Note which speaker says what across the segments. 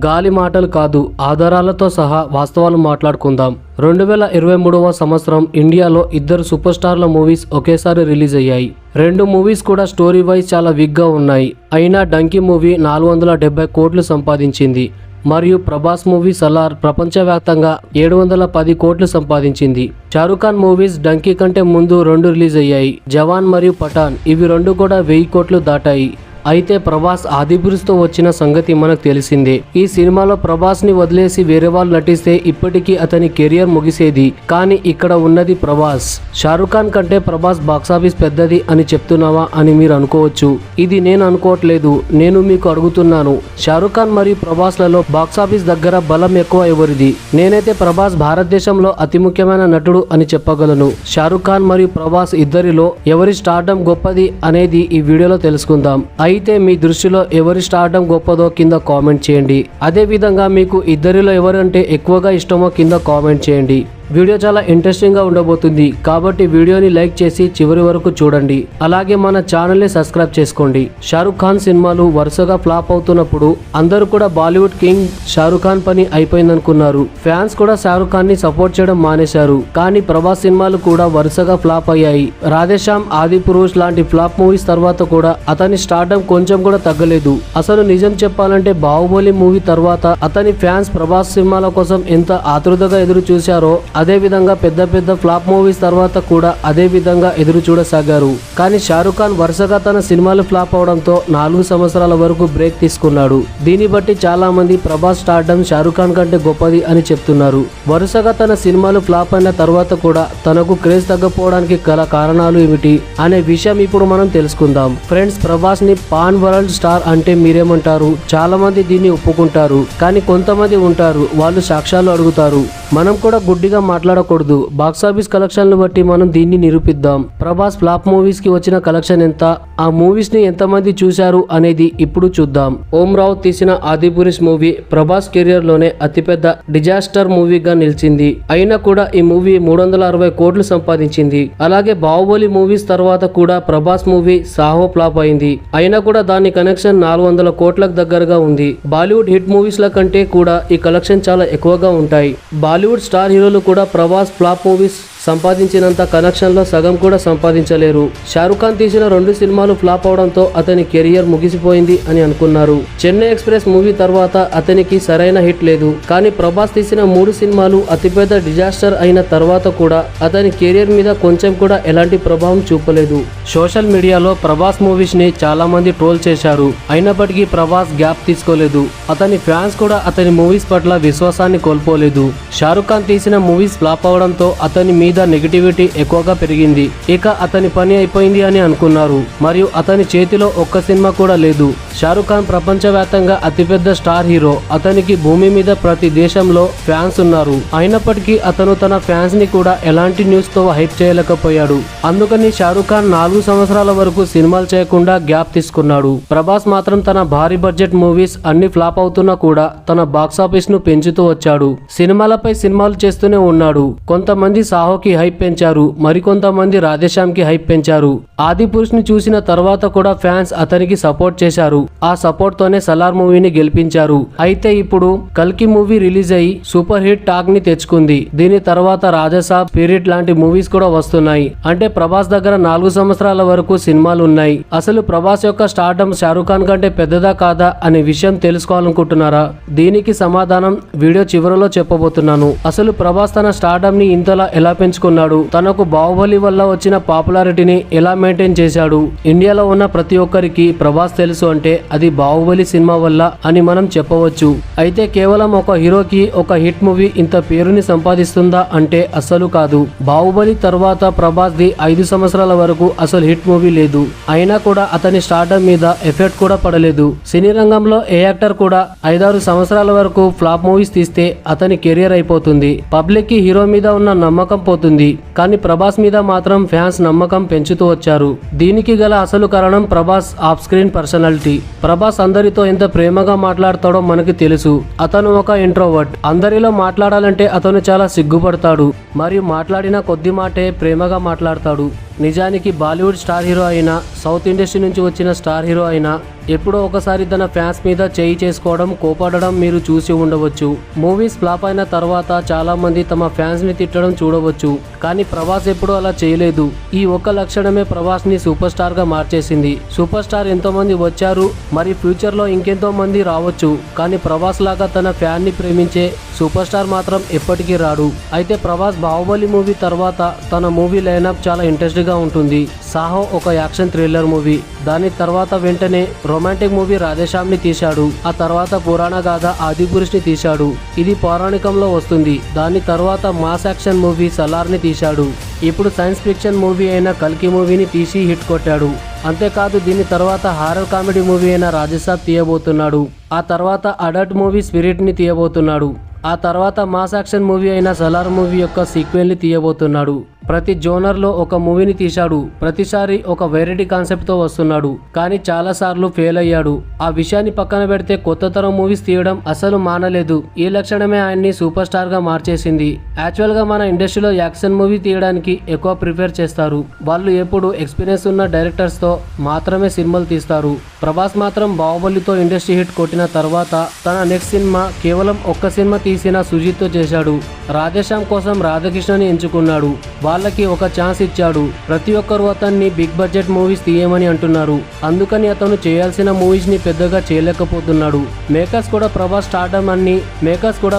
Speaker 1: గాలి మాటలు కాదు, ఆధారాలతో సహా వాస్తవాలు మాట్లాడుకుందాం. 2023వ సంవత్సరం ఇండియాలో ఇద్దరు సూపర్ స్టార్ల మూవీస్ ఒకేసారి రిలీజ్ అయ్యాయి. రెండు మూవీస్ కూడా స్టోరీ వైజ్ చాలా వీక్గా ఉన్నాయి. అయినా డంకీ మూవీ 470 కోట్లు సంపాదించింది. మరియు ప్రభాస్ మూవీ సలార్ ప్రపంచవ్యాప్తంగా 710 కోట్లు సంపాదించింది. షారుఖ్ ఖాన్ మూవీస్ డంకీ కంటే ముందు 2 రిలీజ్ అయ్యాయి. జవాన్ మరియు పఠాన్, ఇవి 2 కూడా 1000 కోట్లు దాటాయి. అయితే ప్రభాస్ ఆదిపురుషుతో వచ్చిన సంగతి మనకు తెలిసిందే. ఈ సినిమాలో ప్రభాస్ ని వదిలేసి వేరే వాళ్ళు నటిస్తే ఇప్పటికీ అతని కెరియర్ ముగిసేది. కానీ ఇక్కడ ఉన్నది ప్రభాస్. షారుఖ్ ఖాన్ కంటే ప్రభాస్ బాక్సాఫీస్ పెద్దది అని చెప్తున్నావా అని మీరు అనుకోవచ్చు. ఇది నేను అనుకోవట్లేదు, నేను మీకు అడుగుతున్నాను. షారుఖ్ ఖాన్ మరియు ప్రభాస్లలో బాక్సాఫీస్ దగ్గర బలం ఎక్కువ ఎవరిది? నేనైతే ప్రభాస్ భారతదేశంలో అతి ముఖ్యమైన నటుడు అని చెప్పగలను. షారుఖ్ ఖాన్ మరియు ప్రభాస్ ఇద్దరిలో ఎవరి స్టార్డమ్ గొప్పది అనేది ఈ వీడియోలో తెలుసుకుందాం. అయితే మీ దృష్టిలో ఎవరి స్టార్డమ్ గొప్పదో కింద కామెంట్ చేయండి. అదే విధంగా మీకు ఇద్దరిలో ఎవరంటే ఎక్కువగా ఇష్టమో కింద కామెంట్ చేయండి. వీడియో చాలా ఇంట్రెస్టింగ్ గా ఉండబోతుంది కాబట్టి వీడియోని లైక్ చేసి చివరి వరకు చూడండి. అలాగే మన ఛానల్ ని సబ్స్క్రైబ్ చేసుకోండి. షారుఖ్ ఖాన్ సినిమాలు వరుసగా ఫ్లాప్ అవుతున్నప్పుడు అందరూ కూడా బాలీవుడ్ కింగ్ షారుఖ్ ఖాన్ పని అయిపోయిందనుకున్నారు. ఫ్యాన్స్ కూడా షారుఖ్ ఖాన్ ని సపోర్ట్ చేయడం మానేశారు. కానీ ప్రభాస్ సినిమాలు కూడా వరుసగా ఫ్లాప్ అయ్యాయి. రాధేశ్యామ్, ఆదిపురుష్ లాంటి ఫ్లాప్ మూవీస్ తర్వాత కూడా అతని స్టార్డమ్ కొంచెం కూడా తగ్గలేదు. అసలు నిజం చెప్పాలంటే బాహుబలి మూవీ తర్వాత అతని ఫ్యాన్స్ ప్రభాస్ సినిమాల కోసం ఎంత ఆతృతగా ఎదురు చూశారో అదే విధంగా పెద్ద పెద్ద ఫ్లాప్ మూవీస్ తర్వాత కూడా అదే విధంగా ఎదురు చూడసాగారు. కానీ షారుఖ్ ఖాన్ వరుసగా తన సినిమాలు ఫ్లాప్ అవడంతో 4 సంవత్సరాల వరకు బ్రేక్ తీసుకున్నాడు. దీన్ని బట్టి చాలా మంది ప్రభాస్ స్టార్డమ్ షారుఖ్ ఖాన్ కంటే గొప్పది అని చెప్తున్నారు. వరుసగా తన సినిమాలు ఫ్లాప్ అయిన తర్వాత కూడా తనకు క్రేజ్ తగ్గపోవడానికి గల కారణాలు ఏమిటి అనే విషయం ఇప్పుడు మనం తెలుసుకుందాం. ఫ్రెండ్స్, ప్రభాస్ ని పాన్ వరల్డ్ స్టార్ అంటే మీరేమంటారు? చాలా మంది దీన్ని ఒప్పుకుంటారు, కానీ కొంతమంది ఉంటారు వాళ్ళు సాక్ష్యాలు అడుగుతారు. మనం కూడా గుడ్డిగా మాట్లాడకూడదు. బాక్సాఫీస్ కలెక్షన్లు బట్టి మనం దీన్ని నిరూపిద్దాం. ప్రభాస్ ఫ్లాప్ మూవీస్ కి వచ్చిన కలెక్షన్ ఎంత, ఆ మూవీస్ ని ఎంతమంది చూశారు అనేది ఇప్పుడు చూద్దాం. ఓం రావు తీసిన ఆదిపురుష్ మూవీ ప్రభాస్ కెరియర్ లోనే అతిపెద్ద డిజాస్టర్ మూవీగా నిలిచింది. అయినా కూడా ఈ మూవీ 360 కోట్లు సంపాదించింది. అలాగే బాహుబలి మూవీస్ తర్వాత కూడా ప్రభాస్ మూవీ సాహో ఫ్లాప్ అయింది. అయినా కూడా దాని కనెక్షన్ 400 కోట్లకు దగ్గరగా ఉంది. బాలీవుడ్ హిట్ మూవీస్ ల కంటే కూడా ఈ కలెక్షన్ చాలా ఎక్కువగా ఉంటాయి. బాలీవుడ్ స్టార్ హీరోలు కూడా ప్రభాస్ ఫ్లాప్ మూవీస్ సంపాదించినంత కనెక్షన్లో సగం కూడా సంపాదించలేరు. షారుఖ్ ఖాన్ తీసిన 2 సినిమాలు ఫ్లాప్ అవడంతో అతని కెరియర్ ముగిసిపోయింది అని అనుకున్నారు. చెన్నై ఎక్స్ప్రెస్ మూవీ తర్వాత అతనికి సరైన హిట్ లేదు. కానీ ప్రభాస్ తీసిన 3 సినిమాలు అతిపెద్ద డిజాస్టర్ అయిన తర్వాత కూడా అతని కెరియర్ మీద కొంచెం కూడా ఎలాంటి ప్రభావం చూపలేదు. సోషల్ మీడియాలో ప్రభాస్ మూవీస్ ని చాలా మంది ట్రోల్ చేశారు. అయినప్పటికీ ప్రభాస్ గ్యాప్ తీసుకోలేదు. అతని ఫ్యాన్స్ కూడా అతని మూవీస్ పట్ల విశ్వాసాన్ని కోల్పోలేదు. షారుఖ్ ఖాన్ తీసిన మూవీస్ ఫ్లాప్ అవడంతో అతని మీద నెగటివిటీ ఎక్కువగా పెరిగింది. ఇక అతని పని అయిపోయింది అని అనుకున్నారు. మరియు అతని చేతిలో ఒక్క సినిమా కూడా లేదు. షారుఖ్ ఖాన్ ప్రపంచవ్యాప్తంగా అతిపెద్ద స్టార్ హీరో. అతనికి భూమి మీద ప్రతి దేశంలో ఫ్యాన్స్ ఉన్నారు. అయినప్పటికీ అతను తన ఫ్యాన్స్ ని కూడా ఎలాంటి న్యూస్ తో హైప్ చేయలేకపోయాడు. అందుకని షారుఖ్ ఖాన్ 4 సంవత్సరాల వరకు సినిమాలు చేయకుండా గ్యాప్ తీసుకున్నాడు. ప్రభాస్ మాత్రం తన భారీ బడ్జెట్ మూవీస్ అన్ని ఫ్లాప్ అవుతున్నా కూడా తన బాక్సాఫీస్ ను పెంచుతూ వచ్చాడు. సినిమాలపై సినిమాలు చేస్తూనే ఉన్నాడు. కొంతమంది సాహోకి హైప్ పెంచారు, మరికొంతమంది రాధేశ్యామ్ కి హైప్ పెంచారు. ఆదిపురుష్ ని చూసిన తర్వాత కూడా ఫ్యాన్స్ అతనికి సపోర్ట్ చేశారు. ఆ సపోర్ట్ తోనే సలార్ మూవీని గెలిపించారు. అయితే ఇప్పుడు కల్కి మూవీ రిలీజ్ అయ్యి సూపర్ హిట్ టాక్ ని తెచ్చుకుంది. దీని తర్వాత రాజసాబ్, స్పిరిట్ లాంటి మూవీస్ కూడా వస్తున్నాయి. అంటే ప్రభాస్ దగ్గర 4 సంవత్సరాల వరకు సినిమాలు ఉన్నాయి. అసలు ప్రభాస్ యొక్క స్టార్డమ్ షారుఖ్ ఖాన్ కంటే పెద్దదా కాదా అనే విషయం తెలుసుకోవాలనుకుంటున్నారా? దీనికి సమాధానం వీడియో చివరిలో చెప్పబోతున్నాను. అసలు ప్రభాస్ తన స్టార్డమ్ ని ఇంతలా ఎలా పెంచుకున్నాడు, తనకు బాహుబలి వల్ల వచ్చిన పాపులారిటీని ఎలా మెయింటైన్ చేశాడు? ఇండియాలో ఉన్న ప్రతి ఒక్కరికి ప్రభాస్ తెలుసు అంటే అది బాహుబలి సినిమా వల్ల అని మనం చెప్పవచ్చు. అయితే కేవలం ఒక హీరోకి ఒక హిట్ మూవీ ఇంత పేరుని సంపాదిస్తుందా అంటే అస్సలు కాదు. బాహుబలి తర్వాత ప్రభాస్ ది 5 సంవత్సరాల వరకు అసలు హిట్ మూవీ లేదు. అయినా కూడా అతని స్టార్డమ్ మీద ఎఫెక్ట్ కూడా పడలేదు. సినీ రంగంలో ఏ యాక్టర్ కూడా 5-6 సంవత్సరాల వరకు ఫ్లాప్ మూవీస్ తీస్తే అతని కెరియర్ అయిపోతుంది. పబ్లిక్ కి హీరో మీద ఉన్న నమ్మకం పోతుంది. కానీ ప్రభాస్ మీద మాత్రం ఫ్యాన్స్ నమ్మకం పెంచుతూ వచ్చారు. దీనికి గల అసలు కారణం Prabhas off screen personality. Prabhas అందరితో ఎంత ప్రేమగా మాట్లాడతాడో మనకి తెలుసు. అతను ఒక ఇంట్రోవర్ట్. అందరిలో మాట్లాడాలంటే అతను చాలా సిగ్గుపడతాడు. మరియు మాట్లాడిన కొద్ది మాటే ప్రేమగా మాట్లాడతాడు. నిజానికి బాలీవుడ్ స్టార్ హీరో అయినా, సౌత్ ఇండస్ట్రీ నుంచి వచ్చిన స్టార్ హీరో అయినా ఎప్పుడో ఒకసారి తన ఫ్యాన్స్ మీద చేయి చేసుకోవడం కోపడడం మీరు చూసి ఉండవచ్చు. మూవీస్ ఫ్లాప్ అయిన తర్వాత చాలా మంది తమ ఫ్యాన్స్ ని తిట్టడం చూడవచ్చు. కానీ ప్రభాస్ ఎప్పుడూ అలా చేయలేదు. ఈ ఒక్క లక్షణమే ప్రభాస్ ని సూపర్ స్టార్ గా మార్చేసింది. సూపర్ స్టార్ ఎంతో మంది వచ్చారు, మరి ఫ్యూచర్ లో ఇంకెంతో మంది రావచ్చు. కానీ ప్రభాస్ లాగా తన ఫ్యాన్ ని ప్రేమించే సూపర్ స్టార్ మాత్రం ఎప్పటికీ రాడు. అయితే ప్రభాస్ బాహుబలి మూవీ తర్వాత తన మూవీ లైనప్ చాలా ఇంట్రెస్ట్ గా ఉంటుంది. సాహో ఒక యాక్షన్ థ్రిల్లర్ మూవీ, దాని తర్వాత వెంటనే రొమాంటిక్ మూవీ రాధేశ్యామ్ ని తీశాడు. ఆ తర్వాత పురాణ గాథ ఆదిపురుష్ ని తీశాడు, ఇది పౌరాణికంలో వస్తుంది. దాని తర్వాత మాస్ యాక్షన్ మూవీ సలార్ ని తీశాడు. ఇప్పుడు సైన్స్ ఫిక్షన్ మూవీ అయిన కల్కి మూవీని తీసి హిట్ కొట్టాడు. అంతేకాదు దీని తర్వాత హారర్ కామెడీ మూవీ అయిన రాజసాబ్ తీయబోతున్నాడు. ఆ తర్వాత అడల్ట్ మూవీ స్పిరిట్ ని తీయబోతున్నాడు. ఆ తర్వాత మాస్ యాక్షన్ మూవీ అయిన సలార్ మూవీ యొక్క సీక్వెల్ ని తీయబోతున్నాడు. ప్రతి జోనర్లో ఒక మూవీని తీశాడు. ప్రతిసారి ఒక వెరైటీ కాన్సెప్ట్తో వస్తున్నాడు, కానీ చాలా సార్లు ఫెయిల్ అయ్యాడు. ఆ విషయాన్ని పక్కన పెడితే కొత్త తరం మూవీస్ తీయడం అసలు మానలేదు. ఈ లక్షణమే ఆయన్ని సూపర్ స్టార్ గా మార్చేసింది. యాక్చువల్గా మన ఇండస్ట్రీలో యాక్షన్ మూవీ తీయడానికి ఎక్కువ ప్రిఫర్ చేస్తారు. వాళ్ళు ఎప్పుడు ఎక్స్పీరియన్స్ ఉన్న డైరెక్టర్స్తో మాత్రమే సినిమాలు తీస్తారు. ప్రభాస్ మాత్రం బాహుబలితో ఇండస్ట్రీ హిట్ కొట్టిన తర్వాత తన నెక్స్ట్ సినిమా కేవలం ఒక్క సినిమా తీసిన సుజిత్తో చేశాడు. రాధేశ్యామ్ కోసం రాధాకృష్ణని ఎంచుకున్నాడు. వాళ్ళకి ఒక ఛాన్స్ ఇచ్చాడు. ప్రతి ఒక్కరు అతన్ని బిగ్ బడ్జెట్ మూవీస్ తీయమని అంటున్నారు. అందుకని అతను చేయాల్సిన మూవీస్ ని పెద్దగా చేయలేకపోతున్నాడు. మేకర్స్ కూడా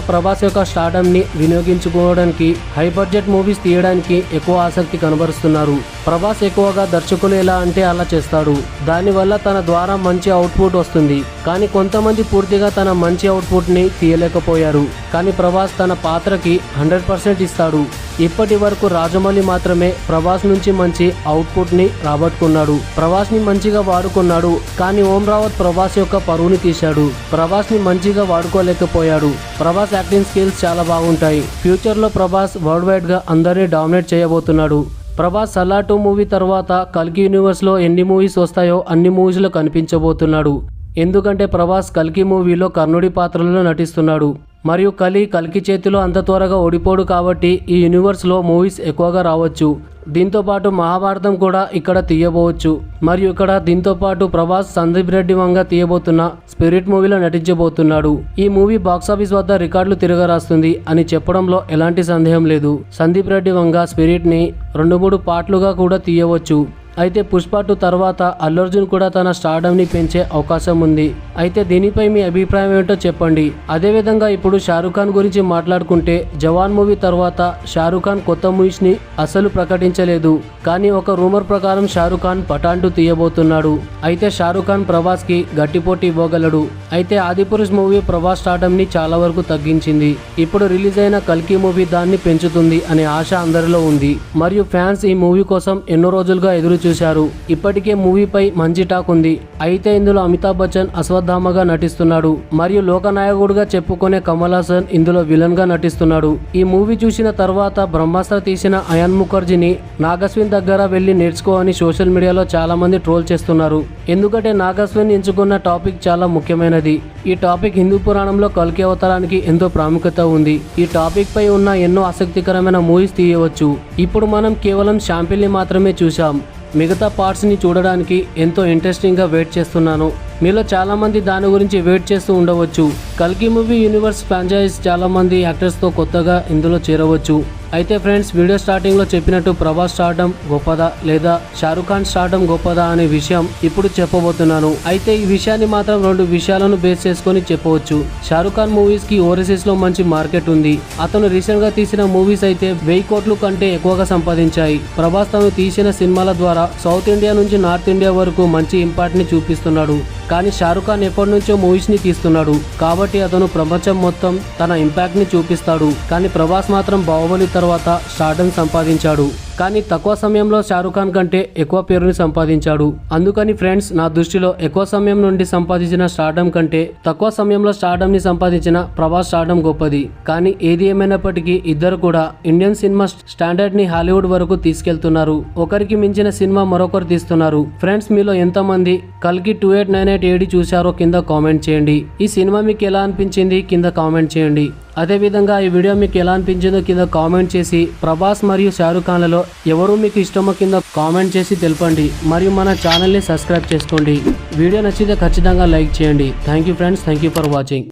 Speaker 1: ప్రభాస్ యొక్క స్టార్డమ్ ని వినియోగించుకోవడానికి హై బడ్జెట్ మూవీస్ తీయడానికి ఎక్కువ ఆసక్తి కనబరుస్తున్నారు. ప్రభాస్ ఎక్కువగా దర్శకులు ఎలా అంటే అలా చేస్తాడు. దానివల్ల తన ద్వారా మంచి అవుట్పుట్ వస్తుంది. కానీ కొంతమంది పూర్తిగా తన మంచి అవుట్పుట్ ని తీయలేకపోయారు. కానీ ప్రభాస్ తన పాత్రకి 100% ఇస్తాడు. ఇప్పటి వరకు రాజమౌళి మాత్రమే ప్రభాస్ నుంచి మంచి అవుట్పుట్ ని రాబట్టుకున్నాడు. ప్రభాస్ ని మంచిగా వాడుకున్నాడు. కానీ ఓం రావత్ ప్రభాస్ యొక్క పరువుని తీశాడు. ప్రభాస్ ని మంచిగా వాడుకోలేకపోయాడు. ప్రభాస్ యాక్టింగ్ స్కిల్స్ చాలా బాగుంటాయి. ఫ్యూచర్ లో ప్రభాస్ వరల్డ్ వైడ్ గా అందరినీ డామినేట్ చేయబోతున్నాడు. ప్రభాస్ సలార్ 2 మూవీ తర్వాత కల్కి యూనివర్స్ లో ఎన్ని మూవీస్ వస్తాయో అన్ని మూవీస్ లో కనిపించబోతున్నాడు. ఎందుకంటే ప్రభాస్ కల్కి మూవీలో కర్ణుడి పాత్రలో నటిస్తున్నాడు. మరియు కల్కి చేతిలో అంత త్వరగా ఓడిపోడు కాబట్టి ఈ యూనివర్స్లో మూవీస్ ఎక్కువగా రావచ్చు. దీంతోపాటు మహాభారతం కూడా ఇక్కడ తీయబోవచ్చు. మరియు ఇక్కడ దీంతోపాటు ప్రభాస్ సందీప్ రెడ్డి వంగ తీయబోతున్న స్పిరిట్ మూవీలో నటించబోతున్నాడు. ఈ మూవీ బాక్సాఫీస్ వద్ద రికార్డులు తిరగరాస్తుంది అని చెప్పడంలో ఎలాంటి సందేహం లేదు. సందీప్ రెడ్డి వంగ స్పిరిట్ ని 2-3 పార్ట్లుగా కూడా తీయవచ్చు. అయితే పుష్ప 2 తర్వాత అల్లు అర్జున్ కూడా తన స్టార్డమ్ ని పెంచే అవకాశం ఉంది. అయితే దీనిపై మీ అభిప్రాయం ఏంటో చెప్పండి. అదేవిధంగా ఇప్పుడు షారుఖ్ ఖాన్ గురించి మాట్లాడుకుంటే జవాన్ మూవీ తర్వాత షారుఖ్ ఖాన్ కొత్త మూవీస్ ని అసలు ప్రకటించలేదు. కానీ ఒక రూమర్ ప్రకారం షారుఖ్ ఖాన్ పఠాన్ 2 తీయబోతున్నాడు. అయితే షారుఖ్ ఖాన్ ప్రభాస్ కి గట్టి పోటీ ఇవ్వగలడు. అయితే ఆదిపురుష్ మూవీ ప్రభాస్ స్టార్డమ్ ని చాలా వరకు తగ్గించింది. ఇప్పుడు రిలీజ్ అయిన కల్కి మూవీ దాన్ని పెంచుతుంది అనే ఆశ అందరిలో ఉంది. మరియు ఫ్యాన్స్ ఈ మూవీ కోసం ఎన్నో రోజులుగా ఎదురు చూశారు. ఇప్పటికే మూవీపై మంచి టాక్ ఉంది. అయితే ఇందులో అమితాబ్ బచ్చన్ అశ్వత్థామగా నటిస్తున్నాడు. మరియు లోకనాయకుడుగా చెప్పుకునే కమల్ హాసన్ ఇందులో విలన్ గా నటిస్తున్నాడు. ఈ మూవీ చూసిన తర్వాత బ్రహ్మాస్త్ర తీసిన అయాన్ ముఖర్జీని నాగస్విన్ దగ్గర వెళ్లి నేర్చుకో అని సోషల్ మీడియాలో చాలా మంది ట్రోల్ చేస్తున్నారు. ఎందుకంటే నాగస్విన్ ఎంచుకున్న టాపిక్ చాలా ముఖ్యమైనది. ఈ టాపిక్ హిందూ పురాణంలో కల్కి అవతారానికి ఎంతో ప్రాముఖ్యత ఉంది. ఈ టాపిక్ పై ఉన్న ఎన్నో ఆసక్తికరమైన మూవీస్ తీయవచ్చు. ఇప్పుడు మనం కేవలం శాంపిల్ ని మాత్రమే చూసాం. మిగతా పార్ట్స్ ని చూడడానికి ఎంతో ఇంట్రెస్టింగ్ గా వెయిట్ చేస్తున్నాను. మీలో చాలా మంది దాని గురించి వెయిట్ చేస్తూ ఉండవచ్చు. కల్కి మూవీ యూనివర్స్ ఫ్రాంచైజ్ చాలా మంది యాక్టర్స్ తో కొత్తగా ఇందులో చేరవచ్చు. అయితే ఫ్రెండ్స్, వీడియో స్టార్టింగ్ లో చెప్పినట్టు ప్రభాస్ స్టార్డమ్ గొప్పదా లేదా షారుఖ్ ఖాన్ స్టార్డమ్ గొప్పదా అనే విషయం ఇప్పుడు చెప్పబోతున్నాను. అయితే ఈ విషయాన్ని మాత్రం 2 విషయాలను బేస్ చేసుకొని చెప్పవచ్చు. షారుఖ్ ఖాన్ మూవీస్ కి ఓవర్సీస్ లో మంచి మార్కెట్ ఉంది. అతను రీసెంట్ గా తీసిన మూవీస్ అయితే 1000 కోట్లు కంటే ఎక్కువగా సంపాదించాయి. ప్రభాస్ తను తీసిన సినిమాల ద్వారా సౌత్ ఇండియా నుంచి నార్త్ ఇండియా వరకు మంచి ఇంపాక్ట్ ని చూపిస్తున్నాడు. కానీ షారుఖ్ ఖాన్ ఎప్పటి నుంచో మూవీస్ ని తీస్తున్నాడు కాబట్టి అతను ప్రపంచం మొత్తం తన ఇంపాక్ట్ ని చూపిస్తాడు. కానీ ప్రభాస్ మాత్రం బాహుబలి తర్వాత స్టార్డమ్ సంపాదించాడు. కానీ తక్కువ సమయంలో షారుఖ్ ఖాన్ కంటే ఎక్కువ పేరుని సంపాదించాడు. అందుకని ఫ్రెండ్స్, నా దృష్టిలో ఎక్కువ సమయం నుండి సంపాదించిన స్టార్డమ్ కంటే తక్కువ సమయంలో స్టార్డమ్ ని సంపాదించిన ప్రభాస్ స్టార్డమ్ గొప్పది. కానీ ఏది ఏమైనప్పటికీ ఇద్దరు కూడా ఇండియన్ సినిమా స్టాండర్డ్ ని హాలీవుడ్ వరకు తీసుకెళ్తున్నారు. ఒకరికి మించిన సినిమా మరొకరు తీస్తున్నారు. ఫ్రెండ్స్, మీలో ఎంతమంది కల్కి 2898 AD చూశారో కింద కామెంట్ చేయండి. ఈ సినిమా మీకు ఎలా అనిపించింది కింద కామెంట్ చేయండి. అదేవిధంగా ఈ వీడియో మీకు ఎలా అనిపించిందో కింద కామెంట్ చేసి ప్రభాస్ మరియు షారుఖ్ ఖాన్లలో ఎవరు మీకు ఇష్టమో కింద కామెంట్ చేసి తెలపండి. మరియు మన ఛానల్ని సబ్స్క్రైబ్ చేసుకోండి. వీడియో నచ్చితే ఖచ్చితంగా లైక్ చేయండి. Thank you friends, thank you for watching.